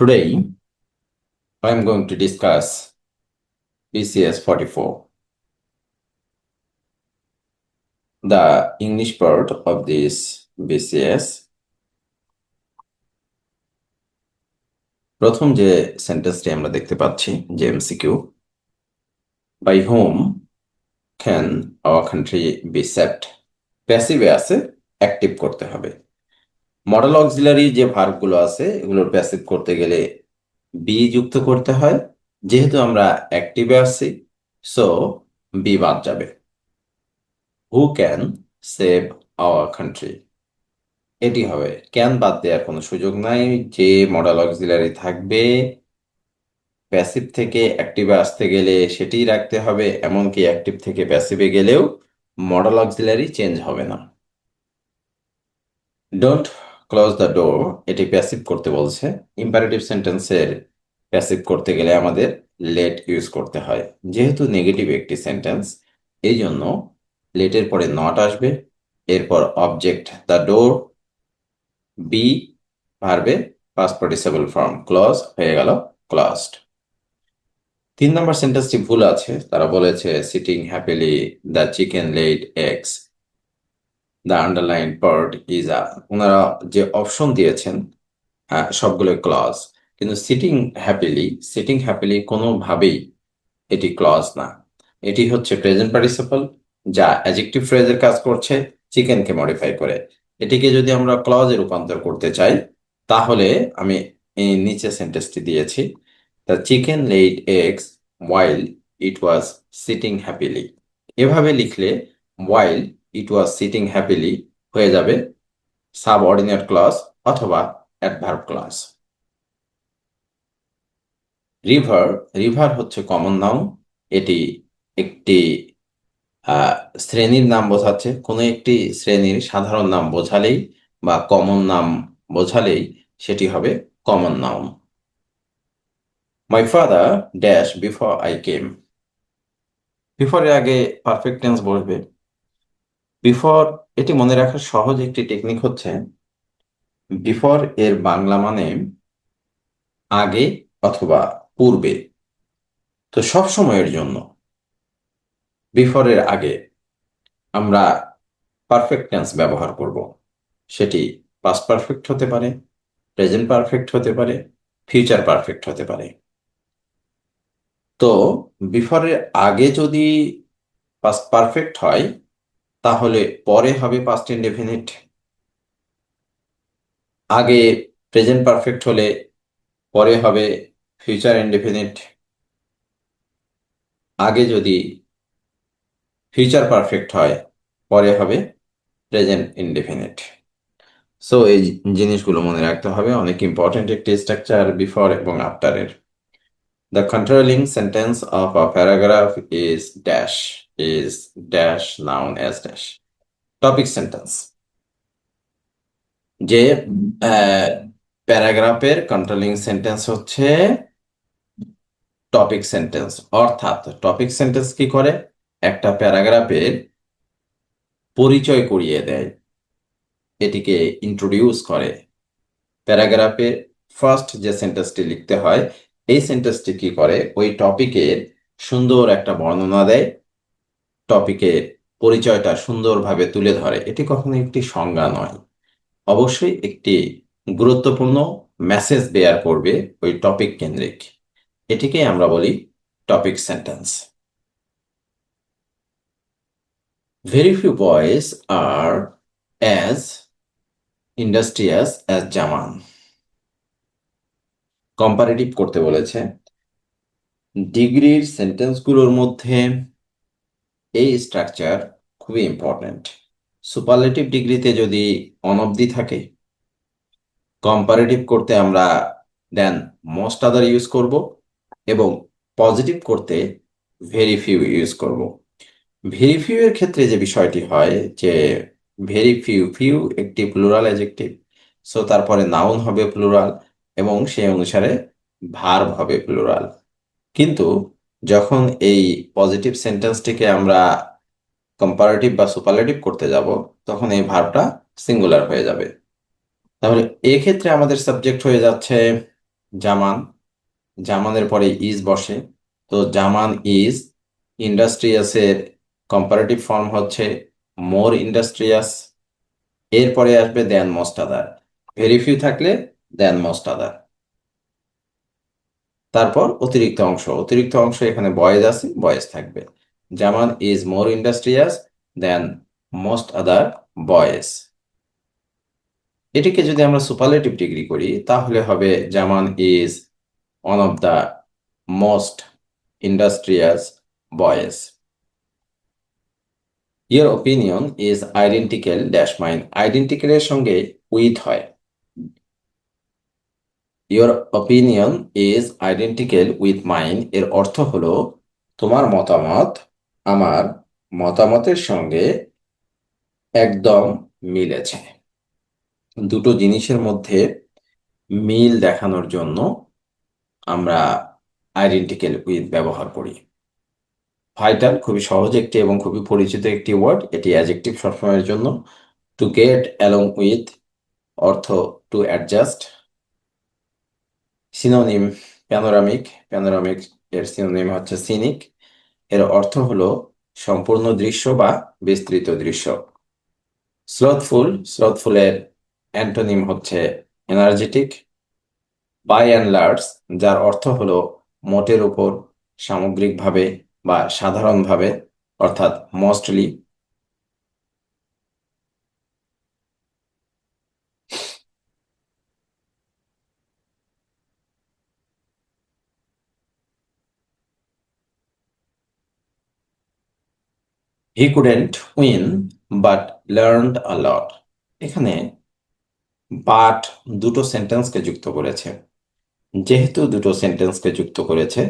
Today, I am going to discuss BCS 44. The English part of this BCS. প্রথম যে সেন্টেন্সটি আমরা দেখতে পাচ্ছি যে MCQ, by whom can our country be saved? প্যাসিভে আছে, অ্যাক্টিভ করতে হবে। মডেল অক্সিলারি যে ভার্বগুলো আছে এগুলোর প্যাসিভ করতে গেলে বি যুক্ত করতে হয়। যেহেতু আমরা অ্যাক্টিভে আছি, সো বি বাদ যাবে। Who can save our country, এটি হবে। ক্যান বাদ দেওয়ার কোনো সুযোগ নাই। যে মডেল অক্সিলারি থাকবে প্যাসিভ থেকে অ্যাক্টিভে আসতে গেলে সেটিই রাখতে হবে, এমনকি অ্যাক্টিভ থেকে প্যাসিভে গেলেও মডেল অক্সিলারি চেঞ্জ হবে না। ডোন্ট ক্লোজ দ্য ডোর, এটি প্যাসিভ করতে বলছে। ইম্পারেটিভ সেন্টেন্সের প্যাসিভ করতে গেলে আমাদের লেট ইউজ করতে হয়। যেহেতু নেগেটিভ একটি সেন্টেন্স, এই জন্য লেটের পরে নট আসবে, এরপর অবজেক্ট দ্য ডোর, বি ভার্বে পাস্ট পার্টিসিপল ফর্ম ক্লজ হয়ে গেল ক্লজড। 3 নম্বর সেন্টেন্সটি ভুল আছে। তারা বলেছে sitting happily the chicken laid eggs, the underline part is a. ওনারা যে অপশন দিয়েছেন সবগুলো ক্লজ, কিন্তু সিটিং হ্যাপিলি কোনোভাবেই এটি ক্লজ না। এটি হচ্ছে প্রেজেন্ট পার্টিসিপল যা অ্যাডজেক্টিভ ফ্রেজের কাজ করছে চিকেনকে মডিফাই করে। এটিকে যদি আমরা ক্লজে রূপান্তর করতে চাই তাহলে আমি এই নিচে সেন্টেন্সটি দিয়েছি, the chicken laid eggs while it was sitting happily। এভাবে লিখলে while it was sitting happily হয়ে যাবে সাবঅর্ডিনেট ক্লজ অথবা অ্যাডভার্ব ক্লজ। রিভার, রিভার হচ্ছে কমন নাউন। এটি একটি শ্রেণীর নাম বোঝাচ্ছে। কোনো একটি শ্রেণীর সাধারণ নাম বোঝালেই বা কমন নাম বোঝালেই সেটি হবে common noun. My father dash before I came, বিফোরের আগে পারফেক্ট টেন্স বসবে। বিফোর, এটি মনে রাখার সহজ একটি টেকনিক হচ্ছে বিফোর এর বাংলা মানে আগে অথবা পূর্বে। তো সব সময়ের জন্য বিফোরের আগে আমরা পারফেক্ট টেন্স ব্যবহার করব। সেটি পাস্ট পারফেক্ট হতে পারে, প্রেজেন্ট পারফেক্ট হতে পারে, ফিউচার পারফেক্ট হতে পারে। তো বিফোরের আগে যদি পাস্ট পারফেক্ট হয় তাহলে পরে হবে পাস্ট ইনডেফিনিট। আগে প্রেজেন্ট পারফেক্ট হলে পরে হবে ফিউচার ইনডেফিনিট। আগে যদি ফিউচার পারফেক্ট হয় পরে হবে প্রেজেন্ট ইনডেফিনিট। সো এই জিনিসগুলো মনে রাখতে হবে, অনেক ইম্পর্টেন্ট একটি স্ট্রাকচার বিফোর এবং আফটারের। The controlling sentence of a paragraph is dash noun as dash. Topic sentence, যে প্যারাগ্রাফের কন্ট্রোলিং সেন্টেন্স হচ্ছে টপিক সেন্টেন্স। অর্থাৎ টপিক সেন্টেন্স কি করে, একটা প্যারাগ্রাফের পরিচয় করিয়ে দেয়, এটিকে ইন্ট্রোডিউস করে। প্যারাগ্রাফে ফার্স্ট যে সেন্টেন্সটি লিখতে হয় এই সেন্টেন্সটি কি করে, ওই টপিকের সুন্দর একটা বর্ণনা দেয়, টপিকের পরিচয়টা সুন্দরভাবে তুলে ধরে। এটি কখনো একটি সংজ্ঞা নয়, অবশ্যই একটি গুরুত্বপূর্ণ মেসেজ বেয়ার করবে ওই টপিক কেন্দ্রিক। এটিকে আমরা বলি topic sentence. Very few boys are as industrious as Zaman, comparative করতে বলেছে। ডিগ্রির সেন্টেন্সগুলোর মধ্যে এই স্ট্রাকচার খুবই ইম্পর্টেন্ট। সুপারলেটিভ ডিগ্রিতে যদি অনবধি থাকে, কম্পারেটিভ করতে আমরা দেন মোস্ট আদার ইউজ করব, এবং পজিটিভ করতে ভেরি ফিউ ইউজ করব। ভেরি ফিউ এর ক্ষেত্রে যে বিষয়টি হয় যে ভেরি ফিউ, ফিউ একটি প্লুরাল অ্যাডজেক্টিভ, সো তারপরে নাউন হবে প্লুরাল এবং সেই অনুসারে ভার্ব হবে প্লুরাল। কিন্তু যখন এই পজিটিভ সেন্টেন্সটিকে আমরা কম্পারেটিভ বা সুপারলেটিভ করতে যাব তখন এই ভার্বটা সিঙ্গুলার হয়ে যাবে। তাহলে এক্ষেত্রে আমাদের সাবজেক্ট হয়ে যাচ্ছে জামান, জামানের পরে ইজ বসে, তো জামান ইজ। ইন্ডাস্ট্রিয়াসের কম্পারেটিভ ফর্ম হচ্ছে মোর ইন্ডাস্ট্রিয়াস। এরপরে আসবে দেন মোস্ট আদার, ভেরি ফিউ থাকলে দেন মোস্ট আদার। তারপর অতিরিক্ত অংশ, অতিরিক্ত অংশ এখানে বয়েজ আছে, বয়েজ থাকবে। Zaman is more industrious than most other boys. এটিকে যদি আমরা সুপারলেটিভ ডিগ্রি করি তাহলে হবে Zaman is one of the most industrious boys. Your opinion is identical dash mine, আইডেন্টিক্যালের সঙ্গে উইথ হয়। Your opinion is identical with mine এর অর্থ হলো তোমার মতামত আমার মতামতের সঙ্গে একদম মিলেছে। দুটো জিনিসের মধ্যে মিল দেখানোর জন্য আমরা আইডেন্টিক্যাল উইথ ব্যবহার করি। ভাইটাল খুবই সহজ একটি এবং খুবই পরিচিত একটি ওয়ার্ড, এটি অ্যাডজেক্টিভ সবসময়ের জন্য। টু গেট অ্যালং উইথ অর্থ to adjust. Synonym panoramic, panoramic এর সিনোনিম হচ্ছে সিনিক, এর অর্থ হলো সম্পূর্ণ দৃশ্য বা বিস্তৃত দৃশ্য। স্লোথফুল, স্লোথফুলের অ্যান্টোনিম হচ্ছে এনার্জেটিক। বাই অ্যান্ড লার্জ, যার অর্থ হলো মোটের উপর, সামগ্রিকভাবে বা সাধারণভাবে, অর্থাৎ mostly. He couldn't win but learned a lot, এখানে বাট দুটো সেন্টেন্সকে যুক্ত করেছে। যেহেতু দুটো সেন্টেন্সকে যুক্ত করেছে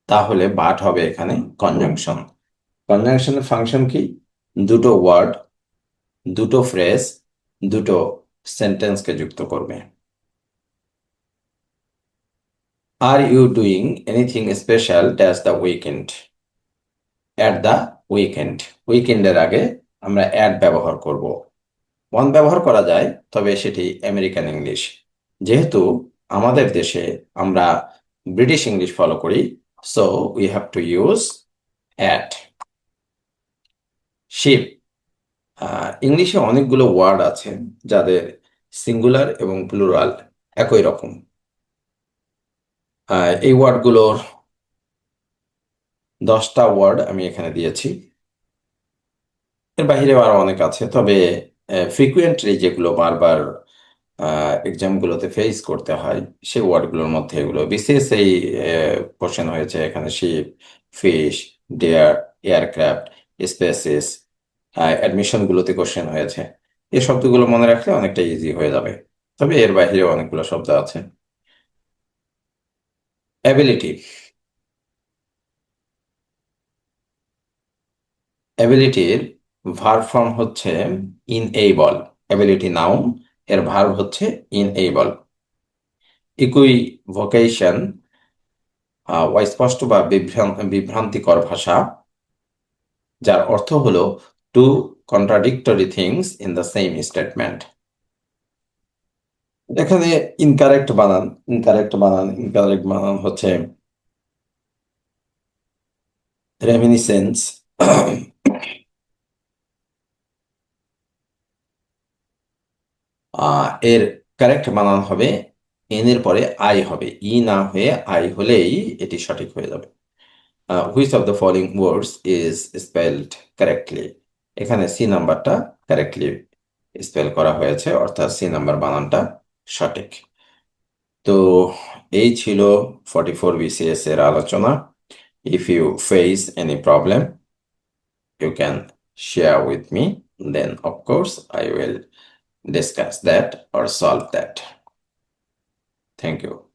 তাহলে বাট হবে এখানে কনজাংশন। কনজাংশনের ফাংশন কি? দুটো ওয়ার্ড, দুটো ফ্রেজ, দুটো সেন্টেন্সকে যুক্ত করবে। Are you doing anything special dash the weekend, at the weekend, উইকেন্ডের আগে আমরা অ্যাট ব্যবহার করব। ওয়ান ব্যবহার করা যায়, তবে সেটি আমেরিকান ইংলিশ। যেহেতু আমাদের দেশে আমরা ব্রিটিশ ইংলিশ ফলো করি, so we have to use at. Ship, ইংলিশে অনেকগুলো ওয়ার্ড আছে যাদের সিঙ্গুলার এবং প্লুরাল একই রকম। এই ওয়ার্ডগুলোর 10টা ওয়ার্ড আমি এখানে দিয়েছি। এর বাইরেও আরো অনেক আছে, তবে ফ্রিকুয়েন্টলি যেগুলো বারবার এক্সামগুলোতে ফেস করতে হয় সেই ওয়ার্ডগুলোর মধ্যে এগুলো বিশেষ এই কোশ্চেন হয়েছে এখানে। Sheep, fish, deer, aircraft, species, অ্যাডমিশনগুলোতে কোশ্চেন হয়েছে। এই শব্দগুলো মনে রাখলে অনেকটা ইজি হয়ে যাবে, তবে এর বাইরেও অনেকগুলো শব্দ আছে। অ্যাবিলিটি, অ্যাবিলিটির ভার্ব ফর্ম হচ্ছে ইনএবল। অ্যাবিলিটি নাউন, এর ভার্ব হচ্ছে ইনএবল। ইকুইভোকেশন, অস্পষ্ট বা বিভ্রান্তিকর ভাষা, যার অর্থ হলো two contradictory things in the same statement. এখানে ইনকারেক্ট বানান, ইনকারেক্ট বানান, ইনকারেক্ট বানান হচ্ছে রেমিনিসেন্স। এর কারেক্ট বানান হবে এন এর পরে আই হবে, ই না হয়ে আই হলেই এটি সঠিক হয়ে যাবে। Which of the following words is spelled correctly, এখানে সি নাম্বারটা কারেক্টলি স্পেল করা হয়েছে, অর্থাৎ সি নাম্বার বানানটা সঠিক। তো এই ছিল 44 BCS এর আলোচনা। If you face any problem you can share with me, then of course I will discuss that or solve that. Thank you.